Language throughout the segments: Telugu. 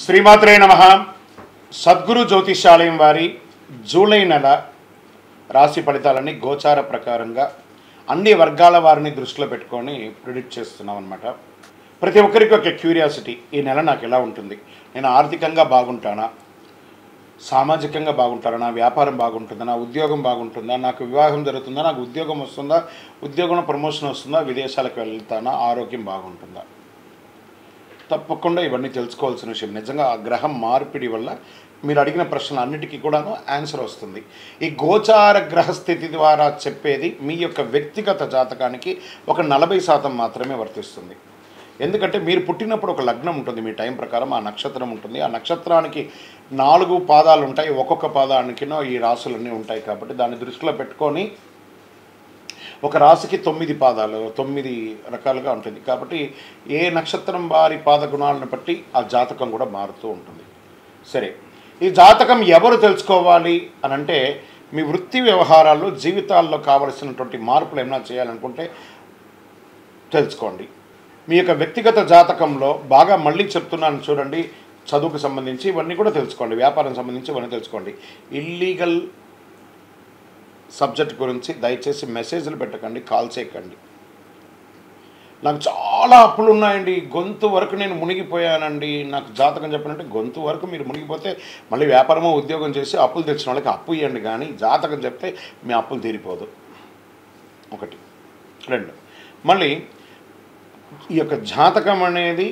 శ్రీమాత్రే నమః. సద్గురు జ్యోతిషాలయం వారి జూలై నెల రాశి ఫలితాలని గోచార ప్రకారంగా అన్ని వర్గాల వారిని దృష్టిలో పెట్టుకొని ప్రిడిక్ట్ చేస్తున్నాం అన్నమాట. ప్రతి ఒక్కరికి ఒక క్యూరియాసిటీ, ఈ నెల నాకు ఎలా ఉంటుంది, నేను ఆర్థికంగా బాగుంటానా, సామాజికంగా బాగుంటానా, నా వ్యాపారం బాగుంటుందా, నా ఉద్యోగం బాగుంటుందా, నాకు వివాహం జరుగుతుందా, నాకు ఉద్యోగం వస్తుందా, ఉద్యోగంలో ప్రమోషన్ వస్తుందా, విదేశాలకు వెళ్తానా, ఆరోగ్యం బాగుంటుందా. తప్పకుండా ఇవన్నీ తెలుసుకోవాల్సిన విషయం. నిజంగా ఆ గ్రహం మార్పిడి వల్ల మీరు అడిగిన ప్రశ్నలు అన్నిటికీ కూడాను ఆన్సర్ వస్తుంది. ఈ గోచార గ్రహస్థితి ద్వారా చెప్పేది మీ యొక్క వ్యక్తిగత జాతకానికి ఒక 40% మాత్రమే వర్తిస్తుంది. ఎందుకంటే మీరు పుట్టినప్పుడు ఒక లగ్నం ఉంటుంది, మీ టైం ప్రకారం ఆ నక్షత్రం ఉంటుంది. ఆ నక్షత్రానికి 4 పాదాలు ఉంటాయి, ఒక్కొక్క పాదానికినో ఈ రాసులన్నీ ఉంటాయి. కాబట్టి దాన్ని దృష్టిలో పెట్టుకొని ఒక రాశికి 9 పాదాలు, 9 రకాలుగా ఉంటుంది. కాబట్టి ఏ నక్షత్రం వారి పాద గుణాలను బట్టి ఆ జాతకం కూడా మారుతూ ఉంటుంది. సరే, ఈ జాతకం ఎవరు తెలుసుకోవాలి అని అంటే, మీ వృత్తి వ్యవహారాల్లో జీవితాల్లో కావలసినటువంటి మార్పులు ఏమైనా చేయాలనుకుంటే తెలుసుకోండి. మీ యొక్క వ్యక్తిగత జాతకంలో బాగా మళ్ళీ చెప్తున్నాను చూడండి, చదువుకు సంబంధించి ఇవన్నీ కూడా తెలుసుకోండి, వ్యాపారం సంబంధించి ఇవన్నీ తెలుసుకోండి. ఇల్లీగల్ సబ్జెక్ట్ గురించి దయచేసి మెసేజ్లు పెట్టకండి, కాల్ చేయకండి. నాకు చాలా అప్పులు ఉన్నాయండి, గొంతు వరకు నేను మునిగిపోయానండి, నాకు జాతకం చెప్పినట్టే గొంతు వరకు మీరు మునిగిపోతే మళ్ళీ వ్యాపారమో ఉద్యోగం చేసి అప్పులు తెచ్చిన వాళ్ళకి అప్పు ఇవ్వండి, కానీ జాతకం చెప్తే మీ అప్పులు తీరిపోదు. 1. 2, మళ్ళీ ఈ యొక్క జాతకం అనేది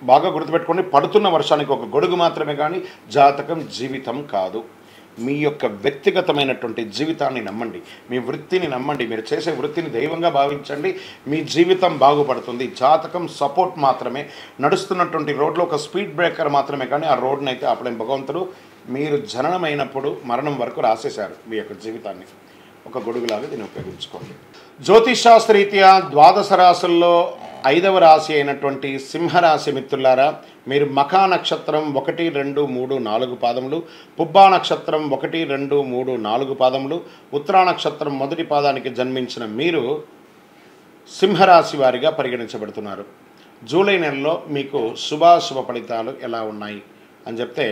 బాగా గుర్తుపెట్టుకోండి, పడుతున్న వర్షానికి ఒక గొడుగు మాత్రమే, కానీ జాతకం జీవితం కాదు. మీ యొక్క వ్యక్తిగతమైనటువంటి జీవితాన్ని నమ్మండి, మీ వృత్తిని నమ్మండి, మీరు చేసే వృత్తిని దైవంగా భావించండి, మీ జీవితం బాగుపడుతుంది. జాతకం సపోర్ట్ మాత్రమే, నడుస్తున్నటువంటి రోడ్లో ఒక స్పీడ్ బ్రేకర్ మాత్రమే, కానీ ఆ రోడ్ని అయితే ఆపలేం భగవంతుడు. మీరు జననమైనప్పుడు మరణం వరకు రాసేశారు మీ యొక్క జీవితాన్ని, ఒక గొడుగులాగా దీన్ని ఉపయోగించుకోండి. జ్యోతిషాస్త్రరీత్యా ద్వాదశ రాశుల్లో 5వ రాశి అయినటువంటి సింహరాశి మిత్రులారా, మీరు మఖా నక్షత్రం 1, 2, 3, 4 పాదములు, పుబ్బా నక్షత్రం 1, 2, 3, 4 పాదములు, ఉత్తరా నక్షత్రం మొదటి పాదానికి జన్మించిన మీరు సింహరాశి వారిగా పరిగణించబడుతున్నారు. జూలై నెలలో మీకు శుభాశుభ ఫలితాలు ఎలా ఉన్నాయి అని చెప్తే,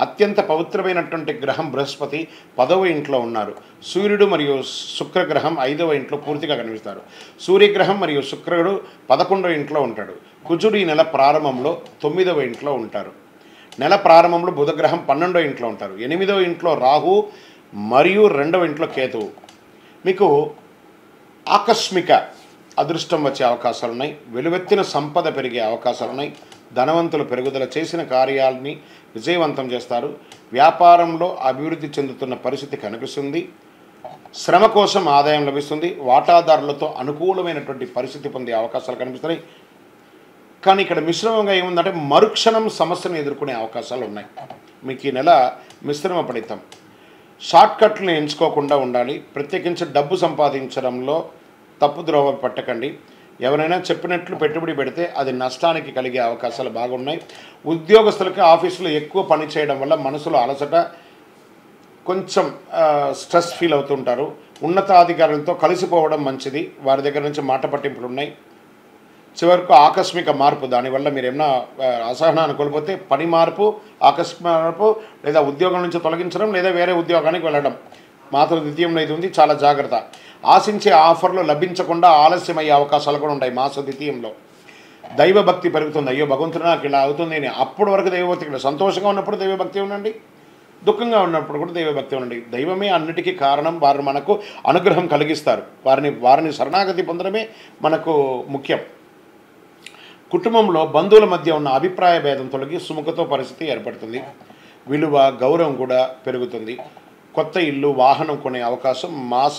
అత్యంత పవిత్రమైనటువంటి గ్రహం బృహస్పతి 10వ ఇంట్లో ఉన్నారు. సూర్యుడు మరియు శుక్రగ్రహం 5వ ఇంట్లో పూర్తిగా కనిపిస్తారు. సూర్యగ్రహం మరియు శుక్రుడు 11వ ఇంట్లో ఉంటాడు. కుజుడు ఈ నెల ప్రారంభంలో 9వ ఇంట్లో ఉంటారు. నెల ప్రారంభంలో బుధగ్రహం 12వ ఇంట్లో ఉంటారు. 8వ ఇంట్లో రాహు మరియు 2వ ఇంట్లో కేతువు. మీకు ఆకస్మిక అదృష్టం వచ్చే అవకాశాలు ఉన్నాయి, వెలువెత్తిన సంపద పెరిగే అవకాశాలు ఉన్నాయి, ధనవంతులు పెరుగుదల చేసిన కార్యాలని విజయవంతం చేస్తారు, వ్యాపారంలో అభివృద్ధి చెందుతున్న పరిస్థితి కనిపిస్తుంది, శ్రమ కోసం ఆదాయం లభిస్తుంది, వాటాదారులతో అనుకూలమైనటువంటి పరిస్థితి పొందే అవకాశాలు కనిపిస్తున్నాయి. కానీ ఇక్కడ మిశ్రమంగా ఏముందంటే, మరుక్షణం సమస్యను ఎదుర్కొనే అవకాశాలు ఉన్నాయి. మీకు ఈ నెల మిశ్రమ ఫలితం. షార్ట్కట్లను ఎంచుకోకుండా ఉండాలి. ప్రత్యేకించి డబ్బు సంపాదించడంలో తప్పుద్రోవ పట్టకండి. ఎవరైనా చెప్పినట్లు పెట్టుబడి పెడితే అది నష్టానికి కలిగే అవకాశాలు బాగున్నాయి. ఉద్యోగస్తులకి ఆఫీసులో ఎక్కువ పని చేయడం వల్ల మనసులో అలసట, కొంచెం స్ట్రెస్ ఫీల్ అవుతుంటారు. ఉన్నతాధికారులతో కలిసిపోవడం మంచిది, వారి దగ్గర నుంచి మాట పట్టింపులు ఉన్నాయి. చివరకు ఆకస్మిక మార్పు, దానివల్ల మీరు ఏమన్నా అసహనాన్ని కోల్పోతే పని మార్పు, ఆకస్మిక మార్పు, లేదా ఉద్యోగం నుంచి తొలగించడం, లేదా వేరే ఉద్యోగానికి వెళ్ళడం మాత్రం ద్వితీయంలో ఇది ఉంది, చాలా జాగ్రత్త. ఆశించే ఆఫర్లు లభించకుండా ఆలస్యమయ్యే అవకాశాలు కూడా ఉంటాయి మాస ద్వితీయంలో. దైవభక్తి పెరుగుతుంది, అయ్యో భగవంతుడు నాకు ఇలా అవుతుంది అని. అప్పటి వరకు దైవభక్తి, సంతోషంగా ఉన్నప్పుడు దైవభక్తి ఉండండి, దుఃఖంగా ఉన్నప్పుడు కూడా దైవభక్తి ఉండండి. దైవమే అన్నిటికీ కారణం, వారు మనకు అనుగ్రహం కలిగిస్తారు, వారిని శరణాగతి పొందడమే మనకు ముఖ్యం. కుటుంబంలో బంధువుల మధ్య ఉన్న అభిప్రాయ భేదం తొలగి సుముఖతో పరిస్థితి ఏర్పడుతుంది. విలువ, గౌరవం కూడా పెరుగుతుంది. కొత్త ఇల్లు, వాహనం కొనే అవకాశం మాస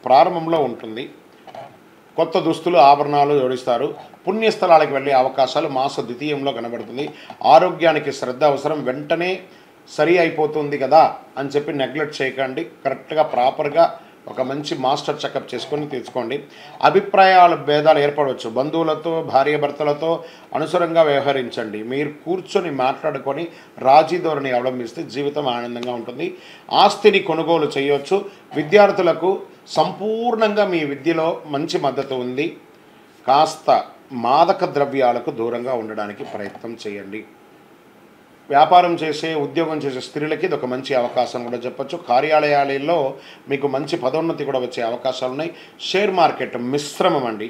ప్రారంభంలో ఉంటుంది. కొత్త దుస్తులు, ఆభరణాలు జోడిస్తారు. పుణ్యస్థలాలకు వెళ్ళే అవకాశాలు మాస ద్వితీయంలో కనబడుతుంది. ఆరోగ్యానికి శ్రద్ధ అవసరం, వెంటనే సరి అయిపోతుంది కదా అని చెప్పి నెగ్లెక్ట్ చేయకండి. కరెక్ట్గా ప్రాపర్గా ఒక మంచి మాస్టర్ చెకప్ చేసుకొని తీసుకోండి. అభిప్రాయాల భేదాలు ఏర్పడవచ్చు, బంధువులతో, భార్యాభర్తలతో అనుసరంగా వ్యవహరించండి. మీరు కూర్చొని మాట్లాడుకొని రాజీ ధోరణి అవలంబిస్తే జీవితం ఆనందంగా ఉంటుంది. ఆస్తిని కొనుగోలు చేయవచ్చు. విద్యార్థులకు సంపూర్ణంగా మీ విద్యలో మంచి మద్దతు ఉంది. కాస్త మాదక ద్రవ్యాలకు దూరంగా ఉండడానికి ప్రయత్నం చేయండి. వ్యాపారం చేసే ఉద్యోగం చేసే స్త్రీలకి ఇది ఒక మంచి అవకాశం కూడా చెప్పొచ్చు. కార్యాలయాలలో మీకు మంచి పదోన్నతి కూడా వచ్చే అవకాశాలు ఉన్నాయి. షేర్ మార్కెట్ మిశ్రమం అండి.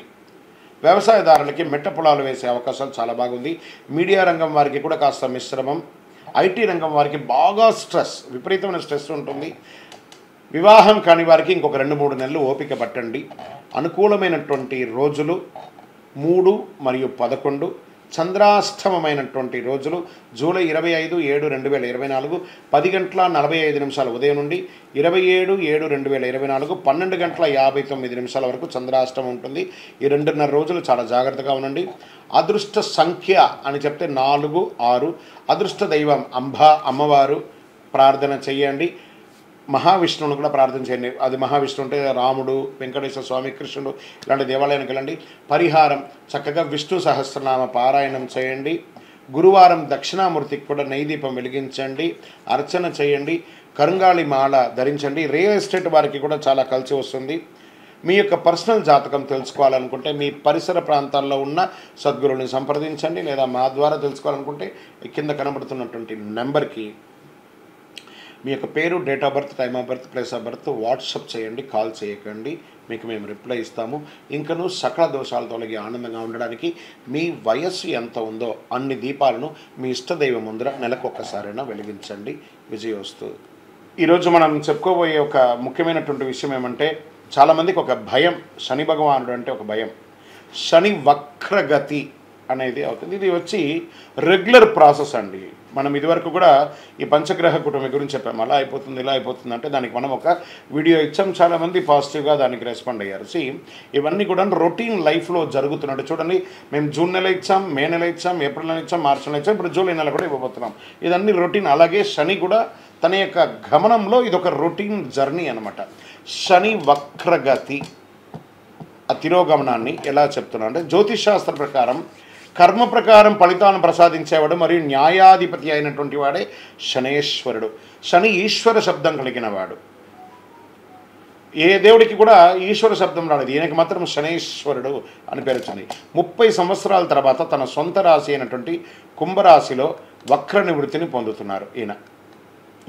వ్యవసాయదారులకి మెట్ట పొలాలు వేసే అవకాశాలు చాలా బాగుంది. మీడియా రంగం వారికి కూడా కాస్త మిశ్రమం. ఐటీ రంగం వారికి బాగా విపరీతమైన స్ట్రెస్ ఉంటుంది. వివాహం కాని వారికి ఇంకొక 2-3 నెలలు ఓపిక పట్టండి. అనుకూలమైనటువంటి రోజులు 3 మరియు 11. చంద్రాష్టమమైనటువంటి రోజులు జూలై 25/7/2024 10:45 ఉదయం నుండి 27/7/2024 12:59 వరకు చంద్రాష్టమం ఉంటుంది. ఈ 2.5 రోజులు చాలా జాగ్రత్తగా ఉండండి. అదృష్ట సంఖ్య అని చెప్తే 4, 6. అదృష్ట దైవం అమ్మవారు ప్రార్థన చేయండి. మహావిష్ణువును కూడా ప్రార్థన చేయండి. అది మహావిష్ణువు అంటే రాముడు, వెంకటేశ్వర స్వామి, కృష్ణుడు ఇలాంటి దేవాలయానికి వెళ్ళండి. పరిహారం చక్కగా విష్ణు సహస్రనామ పారాయణం చేయండి. గురువారం దక్షిణామూర్తికి కూడా నెయ్యి దీపం వెలిగించండి, అర్చన చేయండి, కరుంగాళి మాల ధరించండి. రియల్ ఎస్టేట్ వారికి కూడా చాలా కలిసి వస్తుంది. మీ యొక్క పర్సనల్ జాతకం తెలుసుకోవాలనుకుంటే మీ పరిసర ప్రాంతాల్లో ఉన్న సద్గురువుని సంప్రదించండి, లేదా మా ద్వారా తెలుసుకోవాలనుకుంటే కింద కనబడుతున్నటువంటి నెంబర్కి మీ యొక్క పేరు, date of birth, time of birth, place of birth WhatsApp చేయండి. కాల్ చేయకండి, మీకు మేము రిప్లై ఇస్తాము. ఇంకనూ సకల దోషాలు తొలగి ఆనందంగా ఉండడానికి మీ వయస్సు ఎంత ఉందో అన్ని దీపాలను మీ ఇష్టదైవం ముందర నెలకొక్కసారైనా వెలిగించండి. విజయోస్తు. ఈరోజు మనం చెప్పుకోబోయే ఒక ముఖ్యమైనటువంటి విషయం ఏమంటే, చాలామందికి ఒక భయం, శని భగవానుడు అంటే ఒక భయం. శని వక్రగతి అనేది అవుతుంది. ఇది వచ్చి రెగ్యులర్ ప్రాసెస్ అండి. మనం ఇదివరకు కూడా ఈ పంచగ్రహ కుటుంబం గురించి చెప్పాము. అలా అయిపోతుంది, ఇలా అయిపోతుంది అంటే దానికి మనం ఒక వీడియో ఇచ్చాం. చాలామంది పాజిటివ్గా దానికి రెస్పాండ్ అయ్యారు. ఇవన్నీ కూడా రొటీన్ లైఫ్లో జరుగుతున్నట్టు చూడండి. మేము జూన్ నెల ఇచ్చాం, మే నెల ఇచ్చాం, ఏప్రిల్ నెల ఇచ్చాం, మార్చి నెల ఇచ్చాం, ఇప్పుడు జూలై నెల కూడా ఇవ్వబోతున్నాం. ఇదన్నీ రొటీన్. అలాగే శని కూడా తన యొక్క గమనంలో ఇదొక రొటీన్ జర్నీ అనమాట. శని వక్రగతి ఆ తిరోగమనాన్ని ఎలా చెప్తున్నా అంటే, జ్యోతిష్ శాస్త్ర ప్రకారం కర్మ ప్రకారం ఫలితాలను ప్రసాదించేవాడు మరియు న్యాయాధిపతి అయినటువంటి వాడే శనేశ్వరుడు. శని ఈశ్వర శబ్దం కలిగిన వాడు. ఏ దేవుడికి కూడా ఈశ్వర శబ్దం రాలేదు, ఈయనకి మాత్రం శనేశ్వరుడు అని పేరు వచ్చింది. 30 సంవత్సరాల తర్వాత తన సొంత రాశి అయినటువంటి కుంభరాశిలో వక్ర నివృత్తిని పొందుతున్నారు ఈయన.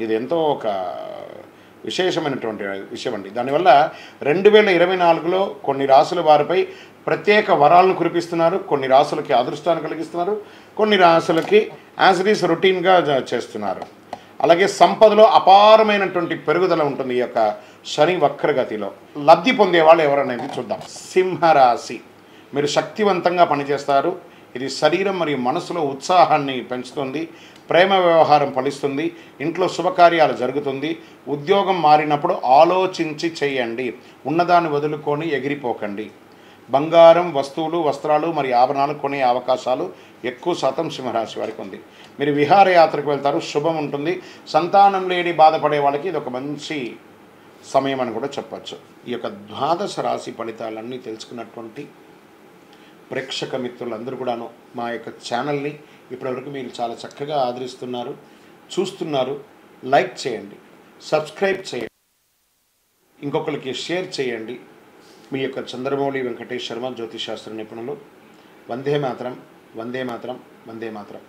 ఇది ఎంతో ఒక విశేషమైనటువంటి విషయం అండి. దానివల్ల 2024లో కొన్ని రాసుల వారిపై ప్రత్యేక వరాలను కురిపిస్తున్నారు. కొన్ని రాసులకి అదృష్టాన్ని కలిగిస్తున్నారు, కొన్ని రాసులకి యాజ్ ఇట్ ఈస్ రొటీన్గా చేస్తున్నారు. అలాగే సంపదలో అపారమైనటువంటి పెరుగుదల ఉంటుంది ఈ యొక్క శని వక్రగతిలో. లబ్ధి పొందేవాళ్ళు ఎవరనేది చూద్దాం. సింహరాశి. మీరు శక్తివంతంగా పనిచేస్తారు. ఇది శరీరం మరియు మనసులో ఉత్సాహాన్ని పెంచుతుంది. ప్రేమ వ్యవహారం ఫలిస్తుంది. ఇంట్లో శుభకార్యాలు జరుగుతుంది. ఉద్యోగం మారినప్పుడు ఆలోచించి చేయండి. ఉన్నదాన్ని వదులుకొని ఎగిరిపోకండి. బంగారం, వస్తువులు, వస్త్రాలు మరియు ఆభరణాలు కొనే అవకాశాలు ఎక్కువ శాతం సింహరాశి వారికి ఉంది. మీరు విహారయాత్రకు వెళ్తారు, శుభం ఉంటుంది. సంతానం లేని బాధపడే వాళ్ళకి ఇది ఒక మంచి సమయం అని కూడా చెప్పచ్చు. ఈ యొక్క ద్వాదశ రాశి ఫలితాలన్నీ తెలుసుకున్నటువంటి ప్రేక్షక మిత్రులందరూ కూడాను మా యొక్క ఛానల్ని ఇప్పటివరకు మీరు చాలా చక్కగా ఆదరిస్తున్నారు, చూస్తున్నారు. లైక్ చేయండి, సబ్స్క్రైబ్ చేయండి, ఇంకొకరికి షేర్ చేయండి. మీ యొక్క చంద్రమౌళి వెంకటేష్ శర్మ, జ్యోతిష్ శాస్త్ర నిపుణులు. వందే మాతరం, వందే మాతరం, వందే మాతరం.